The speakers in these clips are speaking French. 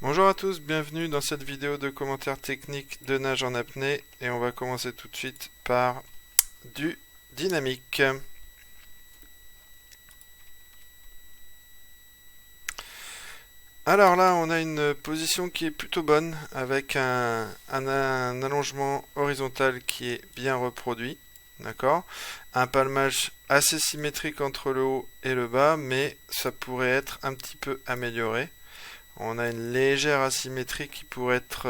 Bonjour à tous, bienvenue dans cette vidéo de commentaires techniques de nage en apnée et on va commencer tout de suite par du dynamique. Alors là on a une position qui est plutôt bonne avec un allongement horizontal qui est bien reproduit, d'accord. Un palmage assez symétrique entre le haut et le bas, mais ça pourrait être un petit peu amélioré. On a une légère asymétrie qui pourrait être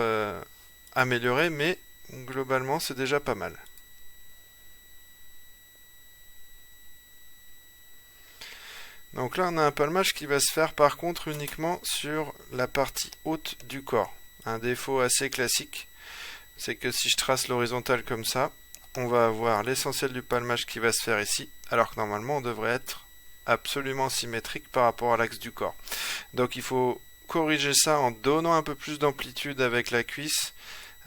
améliorée, mais globalement c'est déjà pas mal. Donc là on a un palmage qui va se faire par contre uniquement sur la partie haute du corps. Un défaut assez classique, c'est que si je trace l'horizontale comme ça, on va avoir l'essentiel du palmage qui va se faire ici, alors que normalement on devrait être absolument symétrique par rapport à l'axe du corps. Donc il faut corriger ça en donnant un peu plus d'amplitude avec la cuisse,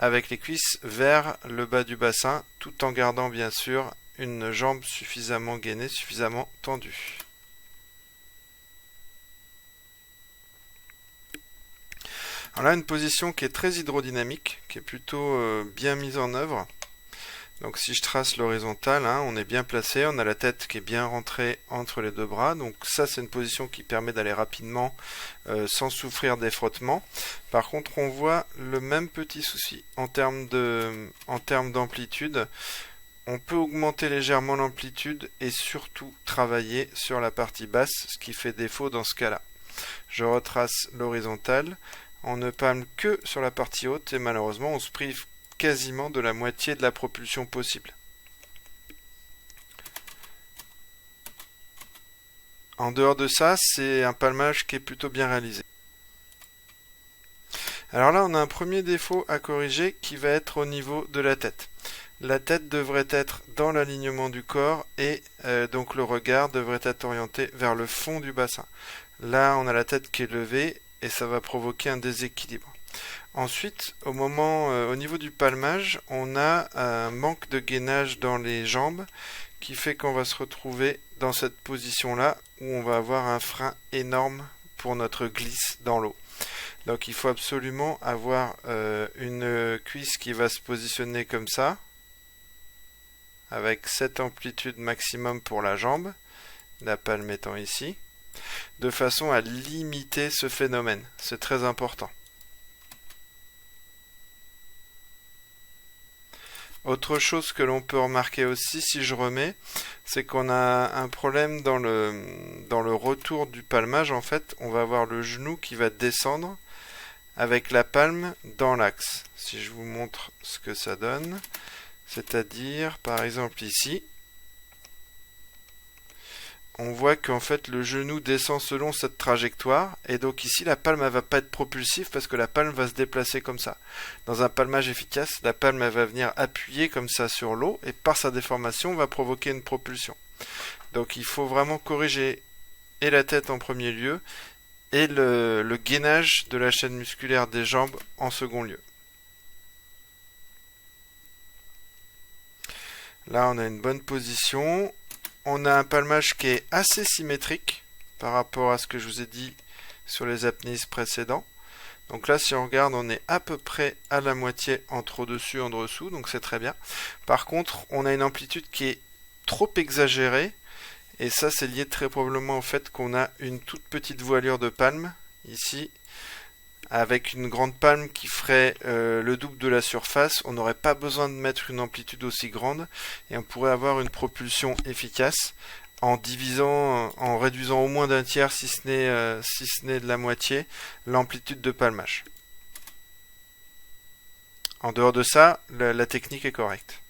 avec les cuisses vers le bas du bassin, tout en gardant bien sûr une jambe suffisamment gainée, suffisamment tendue. Alors là, une position qui est très hydrodynamique, qui est plutôt bien mise en œuvre. Donc si je trace l'horizontale, on est bien placé, on a la tête qui est bien rentrée entre les deux bras. Donc ça c'est une position qui permet d'aller rapidement sans souffrir des frottements. Par contre on voit le même petit souci en termes d'amplitude. On peut augmenter légèrement l'amplitude et surtout travailler sur la partie basse, ce qui fait défaut dans ce cas-là. Je retrace l'horizontale, on ne palme que sur la partie haute et malheureusement on se prive quasiment de la moitié de la propulsion possible. En dehors de ça, c'est un palmage qui est plutôt bien réalisé. Alors là, on a un premier défaut à corriger qui va être au niveau de la tête. La tête devrait être dans l'alignement du corps et donc le regard devrait être orienté vers le fond du bassin. Là, on a la tête qui est levée et ça va provoquer un déséquilibre. Ensuite, au niveau du palmage, on a un manque de gainage dans les jambes qui fait qu'on va se retrouver dans cette position-là où on va avoir un frein énorme pour notre glisse dans l'eau. Donc il faut absolument avoir une cuisse qui va se positionner comme ça, avec cette amplitude maximum pour la jambe, la palme étant ici, de façon à limiter ce phénomène. C'est très important. Autre chose que l'on peut remarquer aussi, si je remets, c'est qu'on a un problème dans le retour du palmage. En fait, on va avoir le genou qui va descendre avec la palme dans l'axe. Si je vous montre ce que ça donne, c'est-à-dire, par exemple ici, on voit qu'en fait le genou descend selon cette trajectoire et donc ici la palme elle va pas être propulsive parce que la palme va se déplacer comme ça. Dans un palmage efficace, la palme elle va venir appuyer comme ça sur l'eau et par sa déformation va provoquer une propulsion. Donc il faut vraiment corriger et la tête en premier lieu et le gainage de la chaîne musculaire des jambes en second lieu. Là on a une bonne position. On a un palmage qui est assez symétrique par rapport à ce que je vous ai dit sur les apnéistes précédents. Donc là, si on regarde, on est à peu près à la moitié entre au-dessus et en dessous, donc c'est très bien. Par contre, on a une amplitude qui est trop exagérée, et ça, c'est lié très probablement au fait qu'on a une toute petite voilure de palme, ici, avec une grande palme qui ferait le double de la surface. On n'aurait pas besoin de mettre une amplitude aussi grande et on pourrait avoir une propulsion efficace en réduisant au moins d'un tiers, si ce n'est de la moitié, l'amplitude de palmage. En dehors de ça, la technique est correcte.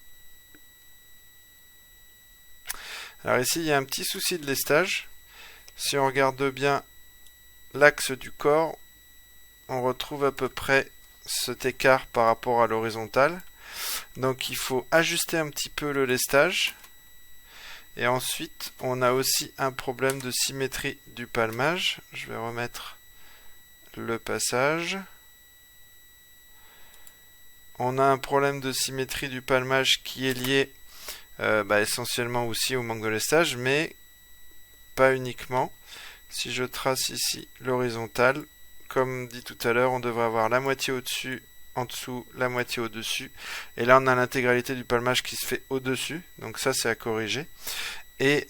Alors ici, il y a un petit souci de lestage. Si on regarde bien l'axe du corps, on retrouve à peu près cet écart par rapport à l'horizontale. Donc il faut ajuster un petit peu le lestage. Et ensuite, on a aussi un problème de symétrie du palmage. Je vais remettre le passage. On a un problème de symétrie du palmage qui est lié essentiellement aussi au manque de lestage, mais pas uniquement. Si je trace ici l'horizontale, comme dit tout à l'heure, on devrait avoir la moitié au-dessus, en dessous, la moitié au-dessus. Et là, on a l'intégralité du palmage qui se fait au-dessus. Donc ça, c'est à corriger. Et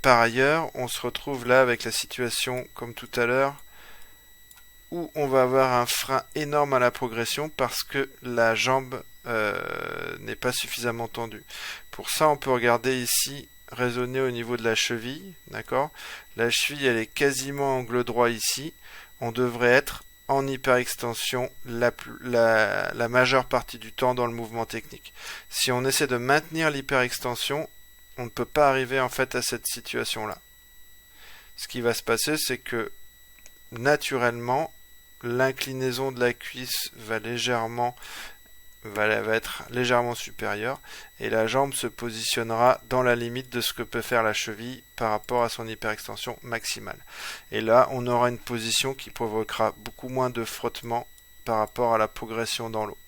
par ailleurs, on se retrouve là avec la situation, comme tout à l'heure, où on va avoir un frein énorme à la progression parce que la jambe n'est pas suffisamment tendue. Pour ça, on peut regarder ici, raisonner au niveau de la cheville, d'accord? La cheville, elle est quasiment angle droit ici. On devrait être en hyperextension la majeure partie du temps dans le mouvement technique. Si on essaie de maintenir l'hyperextension, on ne peut pas arriver en fait à cette situation-là. Ce qui va se passer, c'est que naturellement, l'inclinaison de la cuisse va être légèrement supérieure et la jambe se positionnera dans la limite de ce que peut faire la cheville par rapport à son hyperextension maximale. Et là, on aura une position qui provoquera beaucoup moins de frottement par rapport à la progression dans l'eau.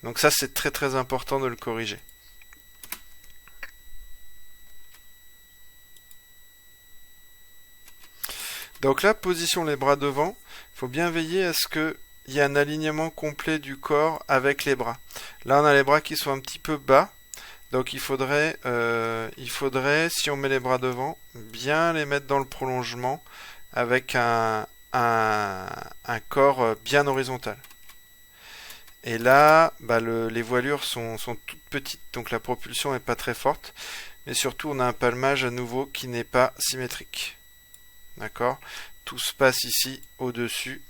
Donc ça, c'est très très important de le corriger. Donc là, position les bras devant, il faut bien veiller à ce qu'il y ait un alignement complet du corps avec les bras. Là, on a les bras qui sont un petit peu bas, donc il faudrait, si on met les bras devant, bien les mettre dans le prolongement avec un corps bien horizontal. Et là, les voilures sont toutes petites, donc la propulsion n'est pas très forte, mais surtout on a un palmage à nouveau qui n'est pas symétrique. D'accord? Tout se passe ici au-dessus.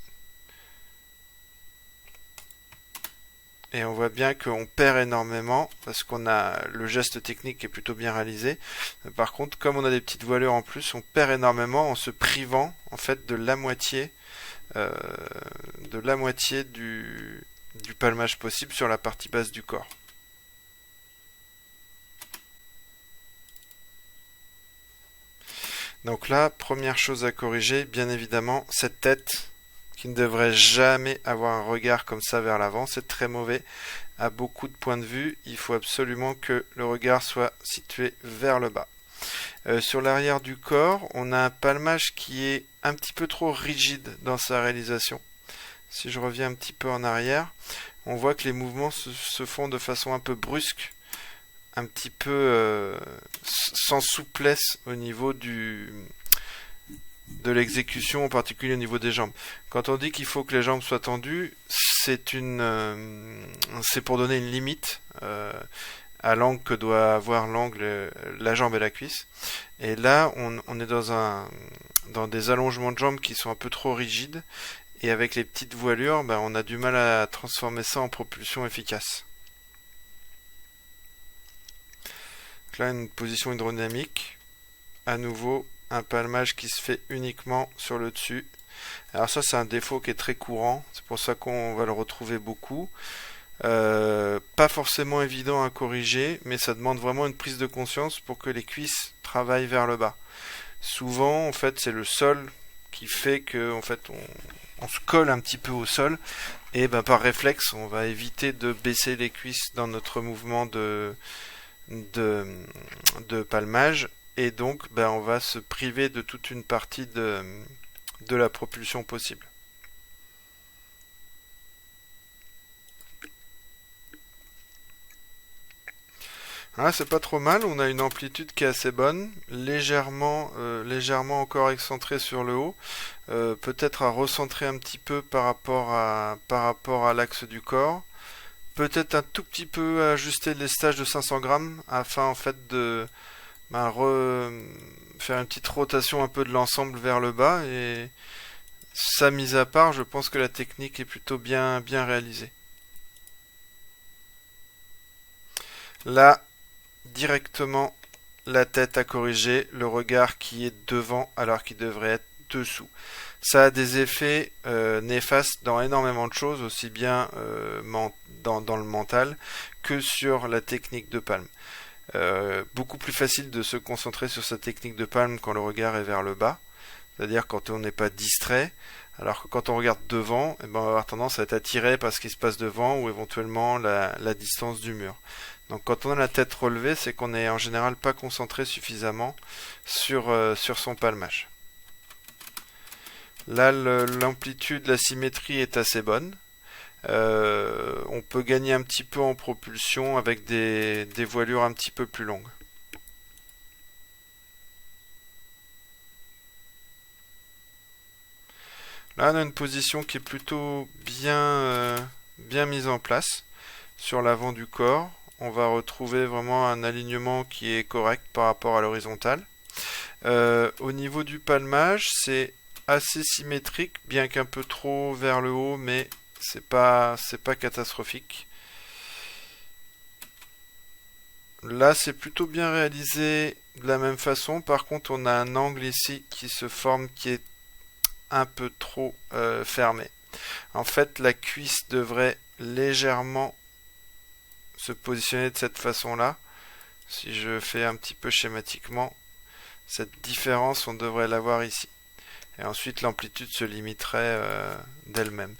Et on voit bien qu'on perd énormément parce qu'on a le geste technique qui est plutôt bien réalisé. Par contre, comme on a des petites voilures en plus, on perd énormément en se privant en fait de la moitié du palmage possible sur la partie basse du corps. Donc là, première chose à corriger, bien évidemment, cette tête qui ne devrait jamais avoir un regard comme ça vers l'avant, c'est très mauvais. À beaucoup de points de vue, il faut absolument que le regard soit situé vers le bas. Sur l'arrière du corps, on a un palmage qui est un petit peu trop rigide dans sa réalisation. Si je reviens un petit peu en arrière, on voit que les mouvements se font de façon un peu brusque, un petit peu sans souplesse au niveau de l'exécution, en particulier au niveau des jambes. Quand on dit qu'il faut que les jambes soient tendues, c'est pour donner une limite à l'angle que doit avoir la jambe et la cuisse. Et là, on est dans des allongements de jambes qui sont un peu trop rigides, et avec les petites voilures, on a du mal à transformer ça en propulsion efficace. Donc là, une position hydrodynamique. À nouveau, un palmage qui se fait uniquement sur le dessus. Alors ça, c'est un défaut qui est très courant. C'est pour ça qu'on va le retrouver beaucoup. Pas forcément évident à corriger, mais ça demande vraiment une prise de conscience pour que les cuisses travaillent vers le bas. Souvent, en fait, c'est le sol qui fait que, en fait, on se colle un petit peu au sol et par réflexe, on va éviter de baisser les cuisses dans notre mouvement de palmage, et donc on va se priver de toute une partie de la propulsion possible. Voilà, c'est pas trop mal, on a une amplitude qui est assez bonne, légèrement encore excentrée sur le haut, peut-être à recentrer un petit peu par rapport à l'axe du corps. Peut-être un tout petit peu ajuster les stages de 500 grammes afin en fait de faire une petite rotation un peu de l'ensemble vers le bas, et ça mis à part, je pense que la technique est plutôt bien réalisée. Là, directement la tête à corriger, le regard qui est devant alors qu'il devrait être dessous. Ça a des effets néfastes dans énormément de choses, aussi bien dans le mental que sur la technique de palme. Beaucoup plus facile de se concentrer sur sa technique de palme quand le regard est vers le bas, c'est-à-dire quand on n'est pas distrait, alors que quand on regarde devant, on va avoir tendance à être attiré par ce qui se passe devant ou éventuellement la distance du mur. Donc quand on a la tête relevée, c'est qu'on n'est en général pas concentré suffisamment sur son palmage. Là, l'amplitude, la symétrie est assez bonne. On peut gagner un petit peu en propulsion avec des voilures un petit peu plus longues. Là, on a une position qui est plutôt bien mise en place. Sur l'avant du corps, on va retrouver vraiment un alignement qui est correct par rapport à l'horizontale. Au niveau du palmage, c'est assez symétrique, bien qu'un peu trop vers le haut, mais c'est pas catastrophique. Là, c'est plutôt bien réalisé de la même façon. Par contre, on a un angle ici qui se forme qui est un peu trop fermé. En fait, la cuisse devrait légèrement se positionner de cette façon-là. Si je fais un petit peu schématiquement, cette différence, on devrait l'avoir ici. Et ensuite, l'amplitude se limiterait d'elle-même.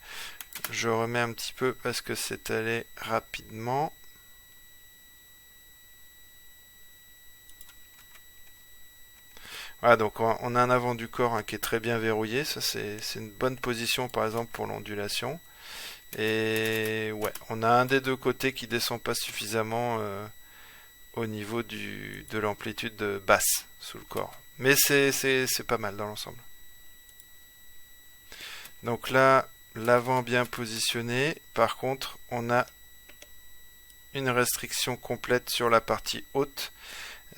Je remets un petit peu parce que c'est allé rapidement. Voilà, donc on a un avant du corps qui est très bien verrouillé. Ça, c'est une bonne position, par exemple, pour l'ondulation. Et ouais, on a un des deux côtés qui descend pas suffisamment au niveau de l'amplitude basse sous le corps. Mais c'est pas mal dans l'ensemble. Donc là, l'avant bien positionné. Par contre, on a une restriction complète sur la partie haute.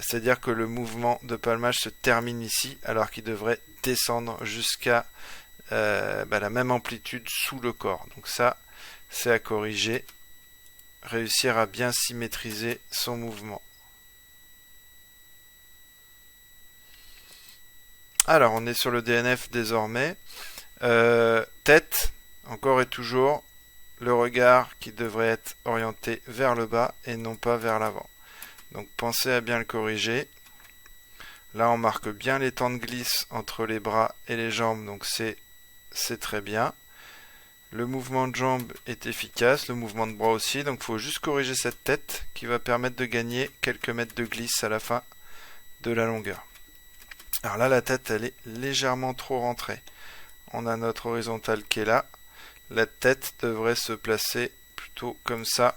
C'est-à-dire que le mouvement de palmage se termine ici, alors qu'il devrait descendre jusqu'à la même amplitude sous le corps. Donc ça, c'est à corriger. Réussir à bien symétriser son mouvement. Alors, on est sur le DNF désormais. Tête, encore et toujours, le regard qui devrait être orienté vers le bas et non pas vers l'avant. Donc pensez à bien le corriger. Là, on marque bien les temps de glisse entre les bras et les jambes, donc c'est très bien. Le mouvement de jambe est efficace, le mouvement de bras aussi, donc il faut juste corriger cette tête qui va permettre de gagner quelques mètres de glisse à la fin de la longueur. Alors là, la tête, elle est légèrement trop rentrée. On a notre horizontale qui est là. La tête devrait se placer plutôt comme ça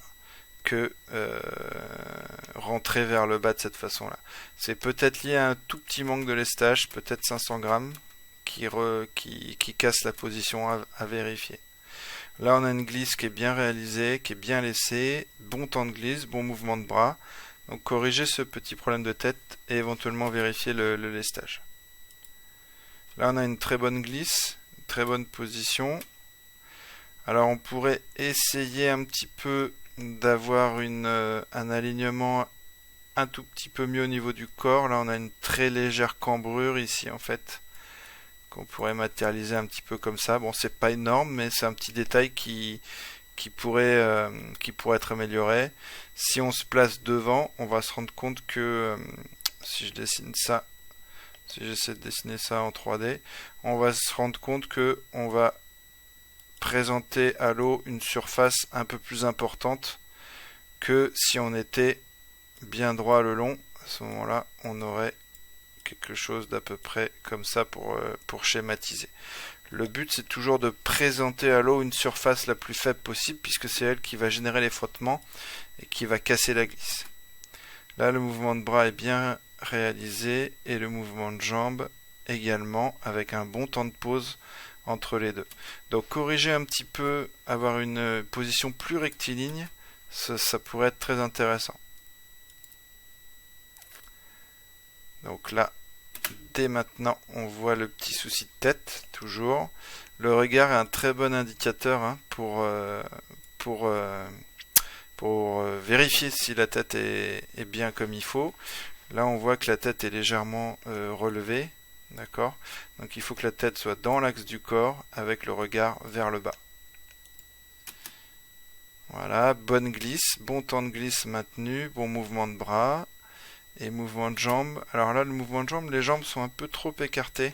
que rentrer vers le bas de cette façon-là. C'est peut-être lié à un tout petit manque de lestage, peut-être 500 grammes, qui casse la position à vérifier. Là, on a une glisse qui est bien réalisée, qui est bien laissée, bon temps de glisse, bon mouvement de bras. Donc corriger ce petit problème de tête et éventuellement vérifier le lestage. Là, on a une très bonne glisse, une très bonne position. Alors, on pourrait essayer un petit peu d'avoir un alignement un tout petit peu mieux au niveau du corps. Là, on a une très légère cambrure ici, en fait, qu'on pourrait matérialiser un petit peu comme ça. Bon, c'est pas énorme, mais c'est un petit détail qui pourrait être amélioré. Si on se place devant, on va se rendre compte que si je dessine ça, si j'essaie de dessiner ça en 3D, on va se rendre compte que on va présenter à l'eau une surface un peu plus importante que si on était bien droit le long. À ce moment-là, on aurait quelque chose d'à peu près comme ça pour schématiser. Le but, c'est toujours de présenter à l'eau une surface la plus faible possible, puisque c'est elle qui va générer les frottements et qui va casser la glisse. Là, le mouvement de bras est bien réalisé et le mouvement de jambe également, avec un bon temps de pause entre les deux. Donc corriger un petit peu, avoir une position plus rectiligne, ça pourrait être très intéressant. Donc là, dès maintenant, on voit le petit souci de tête, toujours. Le regard est un très bon indicateur pour vérifier si la tête est bien comme il faut. Là, on voit que la tête est légèrement relevée. D'accord? Donc il faut que la tête soit dans l'axe du corps avec le regard vers le bas. Voilà, bonne glisse, bon temps de glisse maintenu, bon mouvement de bras et mouvement de jambes. Alors là, le mouvement de jambes, les jambes sont un peu trop écartées.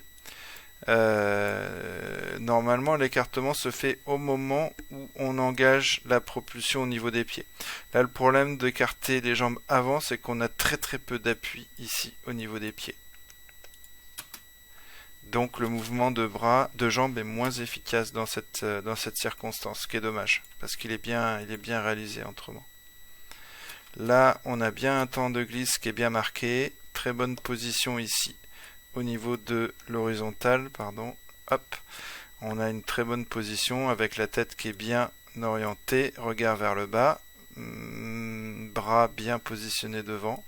Normalement, l'écartement se fait au moment où on engage la propulsion au niveau des pieds. Là, le problème d'écarter les jambes avant, c'est qu'on a très peu d'appui ici au niveau des pieds. donc le mouvement de jambe est moins efficace dans cette circonstance, ce qui est dommage, parce qu'il est bien réalisé autrement. Là, on a bien un temps de glisse qui est bien marqué, très bonne position ici, au niveau de l'horizontale, pardon, hop, on a une très bonne position avec la tête qui est bien orientée, regard vers le bas, bras bien positionnés devant,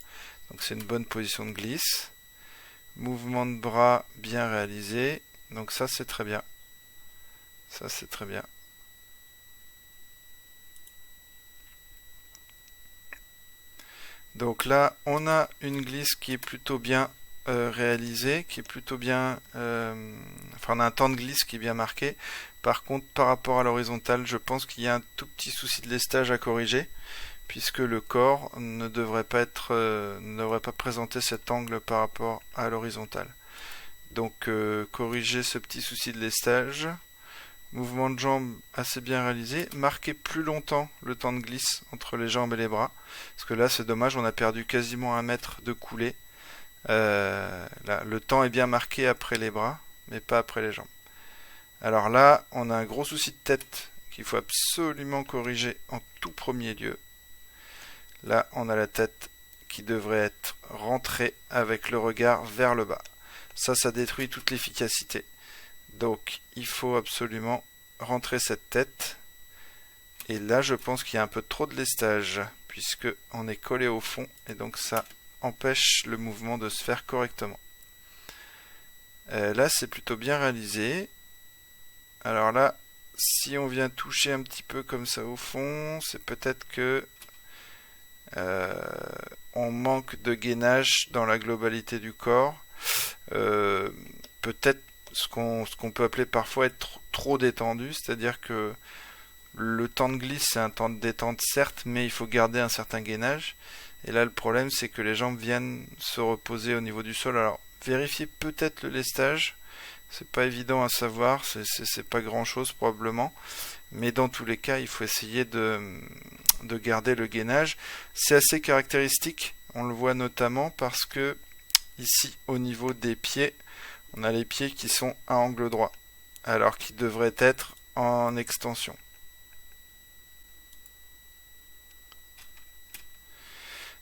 donc c'est une bonne position de glisse. Mouvement de bras bien réalisé, donc ça c'est très bien. Ça c'est très bien. Donc là, on a une glisse qui est plutôt bien réalisée, qui est plutôt bien... enfin, on a un temps de glisse qui est bien marqué. Par contre, par rapport à l'horizontale, je pense qu'il y a un tout petit souci de lestage à corriger, puisque le corps ne devrait pas présenter cet angle par rapport à l'horizontale. Donc corriger ce petit souci de lestage. Mouvement de jambe assez bien réalisé. Marquer plus longtemps le temps de glisse entre les jambes et les bras. Parce que là c'est dommage, on a perdu quasiment 1 mètre de coulée. Là, le temps est bien marqué après les bras, mais pas après les jambes. Alors là, on a un gros souci de tête qu'il faut absolument corriger en tout premier lieu. Là, on a la tête qui devrait être rentrée avec le regard vers le bas. Ça détruit toute l'efficacité. Donc, il faut absolument rentrer cette tête. Et là, je pense qu'il y a un peu trop de lestage, puisque on est collé au fond, et donc ça empêche le mouvement de se faire correctement. Là, c'est plutôt bien réalisé. Alors là, si on vient toucher un petit peu comme ça au fond, c'est peut-être que on manque de gainage dans la globalité du corps. Peut-être ce qu'on peut appeler parfois être trop détendu, c'est-à-dire que le temps de glisse c'est un temps de détente certes, mais il faut garder un certain gainage. Et là le problème c'est que les jambes viennent se reposer au niveau du sol. Alors vérifiez peut-être le lestage, c'est pas évident à savoir, c'est pas grand chose probablement, mais dans tous les cas il faut essayer de garder le gainage. C'est assez caractéristique, on le voit notamment parce que ici au niveau des pieds, on a les pieds qui sont à angle droit, alors qu'ils devraient être en extension.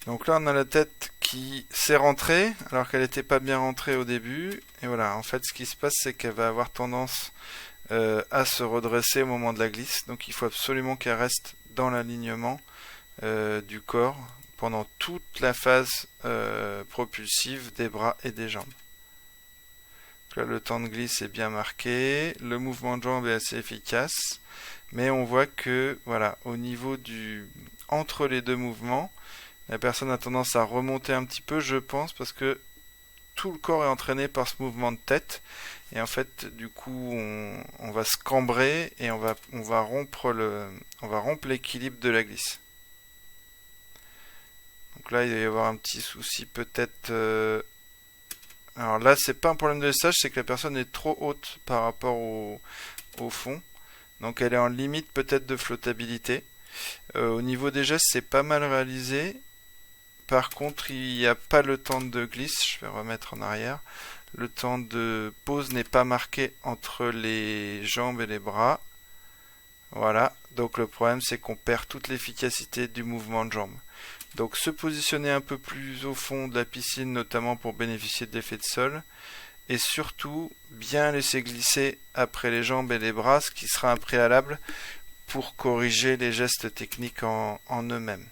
Donc là on a la tête qui s'est rentrée, alors qu'elle n'était pas bien rentrée au début. Et voilà, en fait ce qui se passe c'est qu'elle va avoir tendance à se redresser au moment de la glisse. Donc il faut absolument qu'elle reste dans l'alignement du corps pendant toute la phase propulsive des bras et des jambes. Là, le temps de glisse est bien marqué, le mouvement de jambe est assez efficace, mais on voit que voilà, au niveau entre les deux mouvements, la personne a tendance à remonter un petit peu, je pense, parce que tout le corps est entraîné par ce mouvement de tête, et en fait, du coup, on va se cambrer et on va rompre l'équilibre de la glisse. Donc là, il va y avoir un petit souci peut-être. Alors là, c'est pas un problème de lestage, c'est que la personne est trop haute par rapport au fond. Donc elle est en limite peut-être de flottabilité. Au niveau des gestes, c'est pas mal réalisé. Par contre, il n'y a pas le temps de glisse. Je vais remettre en arrière. Le temps de pause n'est pas marqué entre les jambes et les bras. Voilà. Donc le problème, c'est qu'on perd toute l'efficacité du mouvement de jambes. Donc se positionner un peu plus au fond de la piscine, notamment pour bénéficier de l'effet de sol. Et surtout, bien laisser glisser après les jambes et les bras, ce qui sera un préalable pour corriger les gestes techniques en eux-mêmes.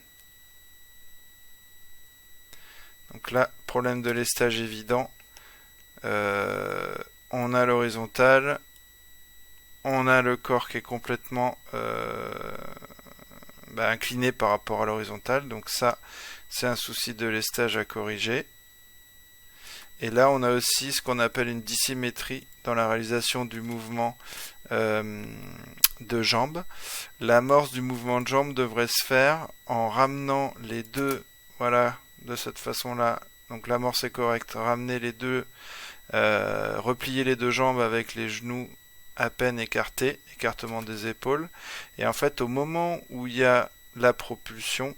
Donc là, problème de lestage évident. On a l'horizontale. On a le corps qui est complètement incliné par rapport à l'horizontale. Donc ça, c'est un souci de lestage à corriger. Et là, on a aussi ce qu'on appelle une dissymétrie dans la réalisation du mouvement de jambes. L'amorce du mouvement de jambes devrait se faire en ramenant les deux, voilà, de cette façon-là. Donc l'amorce est correcte. Ramener les deux, replier les deux jambes avec les genoux à peine écartés, écartement des épaules. Et en fait, au moment où il y a la propulsion,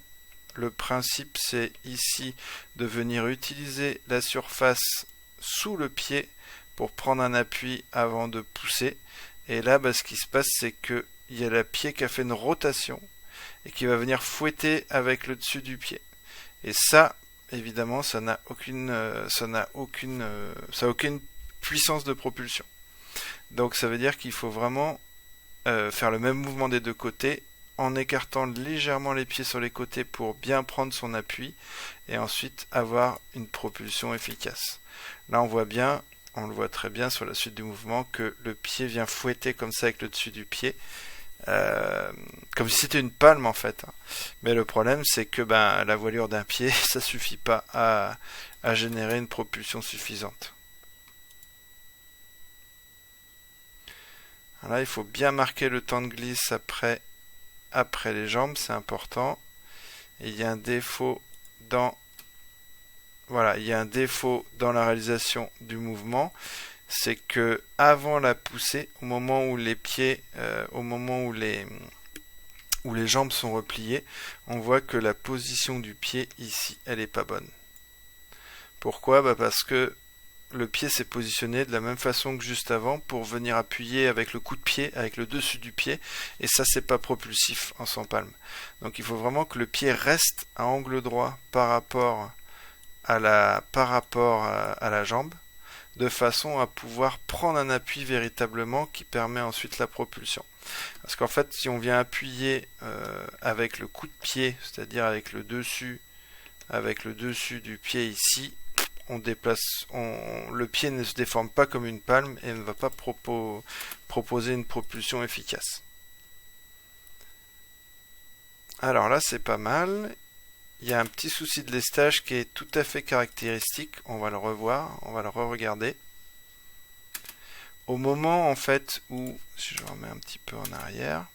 le principe c'est ici de venir utiliser la surface sous le pied pour prendre un appui avant de pousser. Et là, ce qui se passe, c'est que il y a le pied qui a fait une rotation et qui va venir fouetter avec le dessus du pied. Et ça, évidemment, ça n'a aucune puissance de propulsion. Donc ça veut dire qu'il faut vraiment faire le même mouvement des deux côtés en écartant légèrement les pieds sur les côtés pour bien prendre son appui et ensuite avoir une propulsion efficace. Là on voit bien, on le voit très bien sur la suite du mouvement que le pied vient fouetter comme ça avec le dessus du pied, comme si c'était une palme en fait. Mais le problème c'est que la voilure d'un pied ça suffit pas à générer une propulsion suffisante. Là il faut bien marquer le temps de glisse après les jambes, c'est important. Et il y a un défaut dans il y a un défaut dans la réalisation du mouvement, c'est que avant la poussée, au moment où les pieds, où les jambes sont repliées, on voit que la position du pied ici, elle est pas bonne. Pourquoi? Parce que le pied s'est positionné de la même façon que juste avant pour venir appuyer avec le coup de pied, avec le dessus du pied, et ça c'est pas propulsif en sans palme. Donc il faut vraiment que le pied reste à angle droit par rapport à la jambe, de façon à pouvoir prendre un appui véritablement qui permet ensuite la propulsion. Parce qu'en fait si on vient appuyer avec le coup de pied, c'est-à-dire avec le dessus du pied ici, le pied ne se déforme pas comme une palme et ne va pas proposer une propulsion efficace. Alors là c'est pas mal. Il y a un petit souci de lestage qui est tout à fait caractéristique. On va le revoir, on va le re-regarder. Au moment en fait où, si je remets un petit peu en arrière,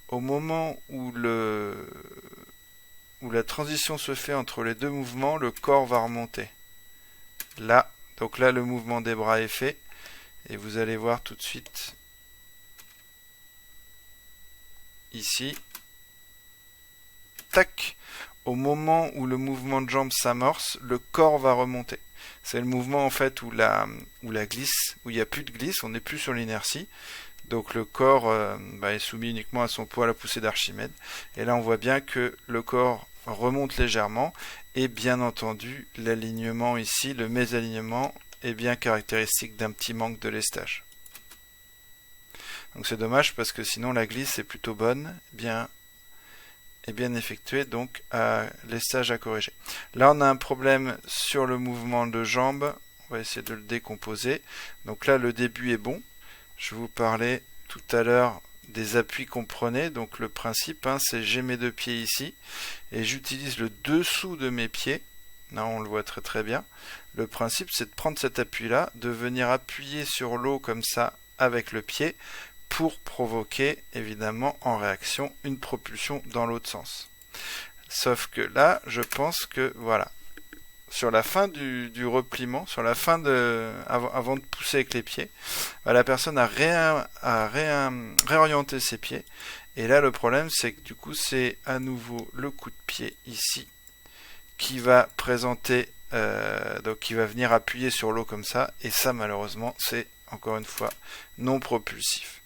au moment où la transition se fait entre les deux mouvements, le corps va remonter. Là, donc là le mouvement des bras est fait et vous allez voir tout de suite ici, tac, au moment où le mouvement de jambe s'amorce, le corps va remonter. C'est le mouvement en fait où la glisse, où il n'y a plus de glisse, on n'est plus sur l'inertie. Donc le corps est soumis uniquement à son poids à la poussée d'Archimède. Et là on voit bien que le corps remonte légèrement et bien entendu l'alignement ici, le mésalignement est bien caractéristique d'un petit manque de lestage. Donc c'est dommage parce que sinon la glisse est plutôt bonne, bien effectuée, donc lestage à corriger. Là on a un problème sur le mouvement de jambe, on va essayer de le décomposer. Donc là le début est bon, je vous parlais tout à l'heure des appuis qu'on prenait, donc le principe c'est j'ai mes deux pieds ici et j'utilise le dessous de mes pieds, là on le voit très très bien. Le principe c'est de prendre cet appui là, de venir appuyer sur l'eau comme ça avec le pied pour provoquer évidemment en réaction une propulsion dans l'autre sens. Sauf que là je pense que voilà, sur la fin du repliement, sur la fin avant de pousser avec les pieds, la personne a réorienté ses pieds. Et là, le problème, c'est que du coup, c'est à nouveau le coup de pied ici qui va présenter, donc qui va venir appuyer sur l'eau comme ça. Et ça, malheureusement, c'est encore une fois non propulsif.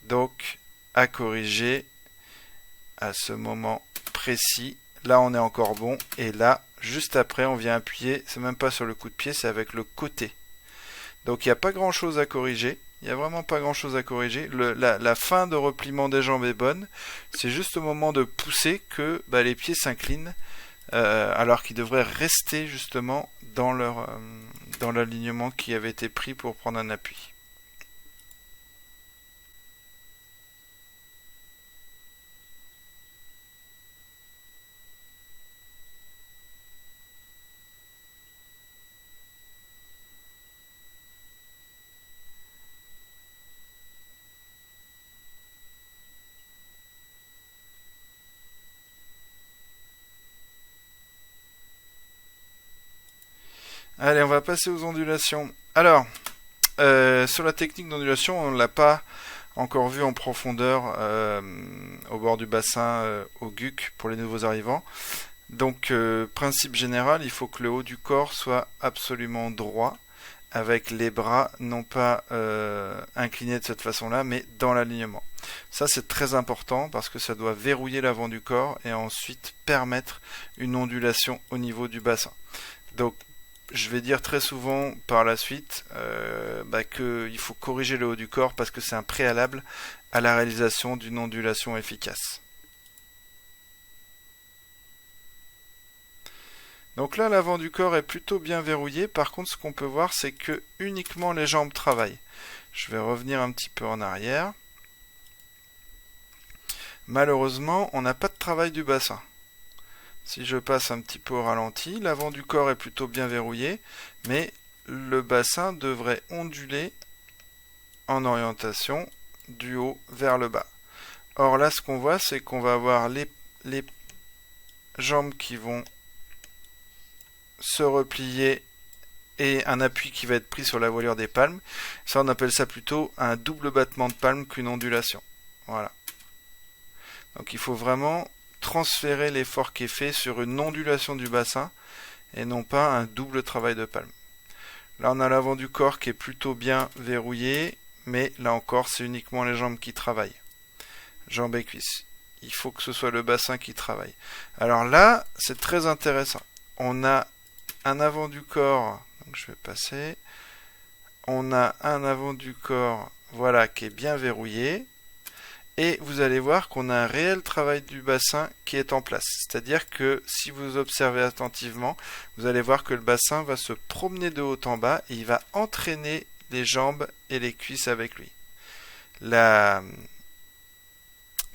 Donc, à corriger à ce moment précis. Là, on est encore bon. Et là, juste après, on vient appuyer, c'est même pas sur le coup de pied, c'est avec le côté. Donc il n'y a pas grand chose à corriger. Il n'y a vraiment pas grand chose à corriger. La fin de repliement des jambes est bonne. C'est juste au moment de pousser que les pieds s'inclinent, alors qu'ils devraient rester justement dans l'alignement qui avait été pris pour prendre un appui. Allez, on va passer aux ondulations. Alors, sur la technique d'ondulation, on ne l'a pas encore vu en profondeur au bord du bassin au GUC pour les nouveaux arrivants. Donc, principe général, il faut que le haut du corps soit absolument droit, avec les bras non pas inclinés de cette façon-là, mais dans l'alignement. Ça, c'est très important parce que ça doit verrouiller l'avant du corps et ensuite permettre une ondulation au niveau du bassin. Donc, je vais dire très souvent par la suite qu'il faut corriger le haut du corps parce que c'est un préalable à la réalisation d'une ondulation efficace. Donc là, l'avant du corps est plutôt bien verrouillé. Par contre, ce qu'on peut voir, c'est que uniquement les jambes travaillent. Je vais revenir un petit peu en arrière. Malheureusement, on n'a pas de travail du bassin. Si je passe un petit peu au ralenti, l'avant du corps est plutôt bien verrouillé, mais le bassin devrait onduler en orientation du haut vers le bas. Or là, ce qu'on voit, c'est qu'on va avoir les jambes qui vont se replier et un appui qui va être pris sur la voilure des palmes. Ça, on appelle ça plutôt un double battement de palme qu'une ondulation. Voilà. Donc il faut vraiment transférer l'effort qui est fait sur une ondulation du bassin et non pas un double travail de palme. Là, on a l'avant du corps qui est plutôt bien verrouillé, mais là encore, c'est uniquement les jambes qui travaillent. Jambes et cuisses. Il faut que ce soit le bassin qui travaille. Alors là, c'est très intéressant. On a un avant du corps, donc je vais passer. On a un avant du corps, voilà, qui est bien verrouillé. Et vous allez voir qu'on a un réel travail du bassin qui est en place. C'est-à-dire que si vous observez attentivement, vous allez voir que le bassin va se promener de haut en bas et il va entraîner les jambes et les cuisses avec lui.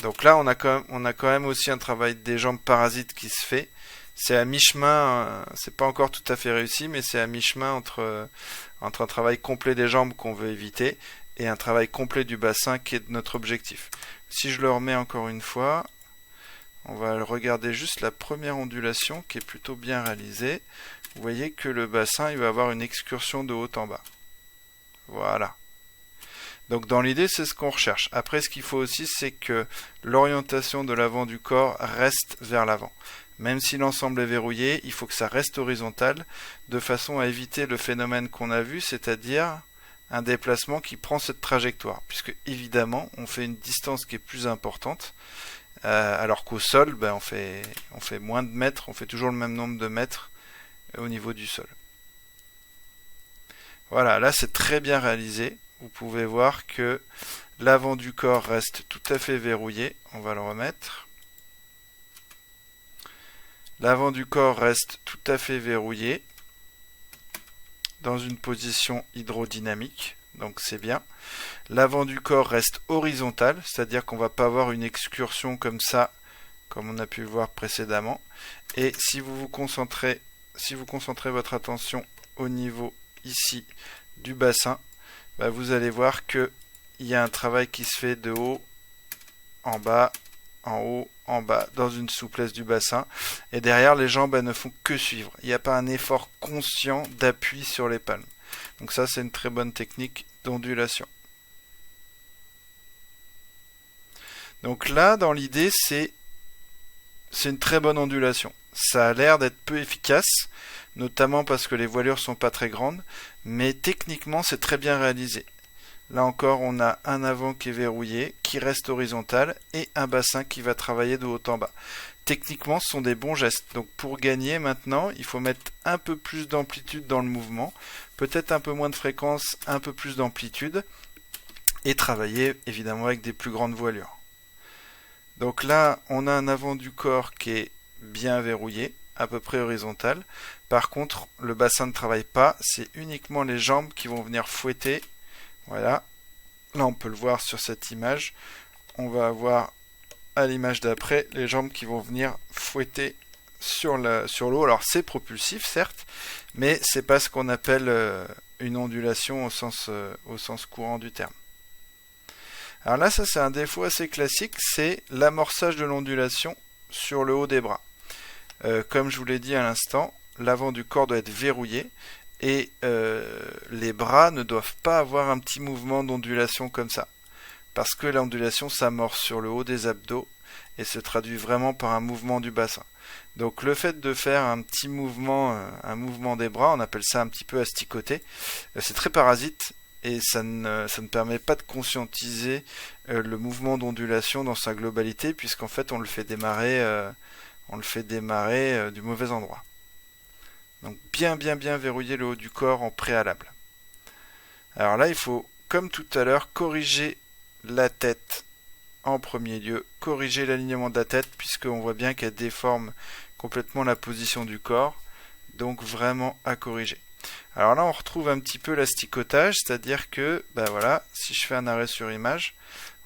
Donc là, on a quand même aussi un travail des jambes parasites qui se fait. C'est à mi-chemin, c'est pas encore tout à fait réussi, mais c'est à mi-chemin entre un travail complet des jambes qu'on veut éviter et un travail complet du bassin qui est notre objectif. Si je le remets encore une fois, on va regarder juste la première ondulation qui est plutôt bien réalisée. Vous voyez que le bassin, il va avoir une excursion de haut en bas. Voilà. Donc dans l'idée, c'est ce qu'on recherche. Après, ce qu'il faut aussi, c'est que l'orientation de l'avant du corps reste vers l'avant. Même si l'ensemble est verrouillé, il faut que ça reste horizontal, de façon à éviter le phénomène qu'on a vu, c'est-à-dire un déplacement qui prend cette trajectoire, puisque évidemment on fait une distance qui est plus importante, alors qu'au sol on fait moins de mètres, on fait toujours le même nombre de mètres au niveau du sol. Voilà, là c'est très bien réalisé, vous pouvez voir que l'avant du corps reste tout à fait verrouillé, on va le remettre. L'avant du corps reste tout à fait verrouillé, dans une position hydrodynamique, donc c'est bien. L'avant du corps reste horizontal, c'est-à-dire qu'on ne va pas avoir une excursion comme ça, comme on a pu le voir précédemment. Et si vous concentrez votre attention au niveau ici du bassin, vous allez voir qu'il y a un travail qui se fait de haut en bas, en haut, en bas, dans une souplesse du bassin. Et derrière, les jambes ne font que suivre. Il n'y a pas un effort conscient d'appui sur les palmes. Donc ça, c'est une très bonne technique d'ondulation. Donc là, dans l'idée, c'est une très bonne ondulation. Ça a l'air d'être peu efficace, notamment parce que les voilures sont pas très grandes, mais techniquement, c'est très bien réalisé. Là encore, on a un avant qui est verrouillé, qui reste horizontal, et un bassin qui va travailler de haut en bas. Techniquement, ce sont des bons gestes. Donc pour gagner maintenant, il faut mettre un peu plus d'amplitude dans le mouvement, peut-être un peu moins de fréquence, un peu plus d'amplitude, et travailler évidemment avec des plus grandes voilures. Donc là, on a un avant du corps qui est bien verrouillé, à peu près horizontal. Par contre, le bassin ne travaille pas, c'est uniquement les jambes qui vont venir fouetter. Voilà, là on peut le voir sur cette image. On va avoir à l'image d'après les jambes qui vont venir fouetter sur l'eau. Alors c'est propulsif certes, mais c'est pas ce qu'on appelle une ondulation au sens courant du terme. Alors là, ça c'est un défaut assez classique, c'est l'amorçage de l'ondulation sur le haut des bras. Comme je vous l'ai dit à l'instant, l'avant du corps doit être verrouillé et les bras ne doivent pas avoir un petit mouvement d'ondulation comme ça. parce que l'ondulation s'amorce sur le haut des abdos et se traduit vraiment par un mouvement du bassin. Donc le fait de faire un petit mouvement, un mouvement des bras, on appelle ça un petit peu asticoter, c'est très parasite et ça ne permet pas de conscientiser le mouvement d'ondulation dans sa globalité, puisqu'en fait on le fait démarrer du mauvais endroit. Donc bien verrouiller le haut du corps en préalable. Alors là il faut, comme tout à l'heure, corriger la tête en premier lieu, corriger l'alignement de la tête, puisqu'on voit bien qu'elle déforme complètement la position du corps, donc vraiment à corriger. Alors là on retrouve un petit peu l'asticotage, c'est-à-dire que voilà, si je fais un arrêt sur image,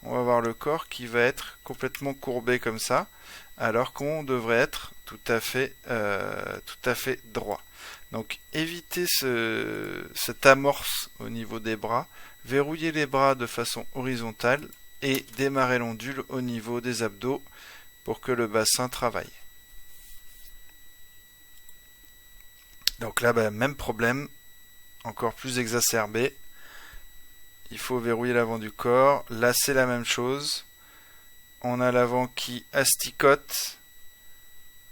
on va voir le corps qui va être complètement courbé comme ça, alors qu'on devrait être tout à fait droit. Donc évitez cette amorce au niveau des bras, verrouillez les bras de façon horizontale et démarrer l'ondule au niveau des abdos pour que le bassin travaille. Donc là, même problème, encore plus exacerbé. Il faut verrouiller l'avant du corps. Là, c'est la même chose. On a l'avant qui asticote,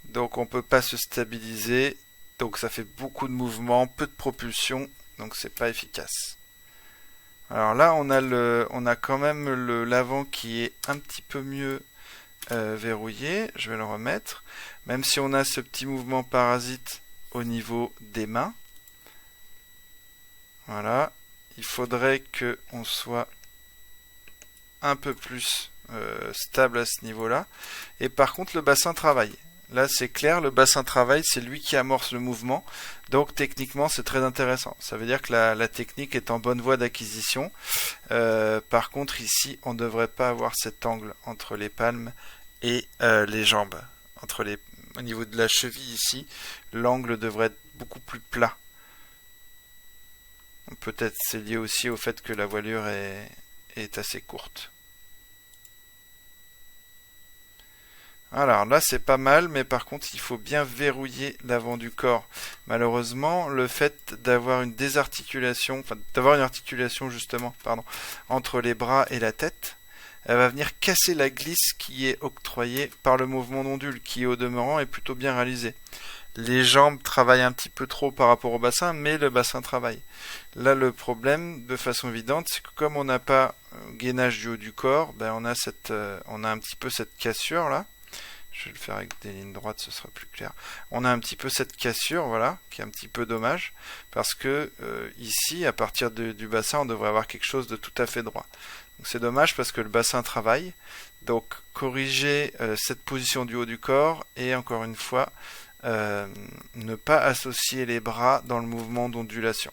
donc on ne peut pas se stabiliser. Donc ça fait beaucoup de mouvements, peu de propulsion, donc c'est pas efficace. Alors là, on a quand même l'avant qui est un petit peu mieux verrouillé. Je vais le remettre. Même si on a ce petit mouvement parasite au niveau des mains. Voilà. Il faudrait qu'on soit un peu plus stable à ce niveau-là. Et par contre, le bassin travaille. Là, c'est clair, le bassin travaille, c'est lui qui amorce le mouvement. Donc, techniquement, c'est très intéressant. Ça veut dire que la technique est en bonne voie d'acquisition. Par contre, ici, on ne devrait pas avoir cet angle entre les palmes et les jambes. Au niveau de la cheville, ici, l'angle devrait être beaucoup plus plat. Peut-être c'est lié aussi au fait que la voilure est assez courte. Alors là c'est pas mal, mais par contre il faut bien verrouiller l'avant du corps. Malheureusement, le fait d'avoir une désarticulation, d'avoir une articulation justement, entre les bras et la tête, elle va venir casser la glisse qui est octroyée par le mouvement d'ondule, qui au demeurant est plutôt bien réalisé. Les jambes travaillent un petit peu trop par rapport au bassin, mais le bassin travaille. Là, le problème, de façon évidente, c'est que comme on n'a pas gainage du haut du corps, on a un petit peu cette cassure là. Je vais le faire avec des lignes droites, ce sera plus clair. On a un petit peu cette cassure, voilà, qui est un petit peu dommage, parce que ici, à partir du bassin, on devrait avoir quelque chose de tout à fait droit. Donc c'est dommage parce que le bassin travaille. Donc corriger cette position du haut du corps et encore une fois, ne pas associer les bras dans le mouvement d'ondulation.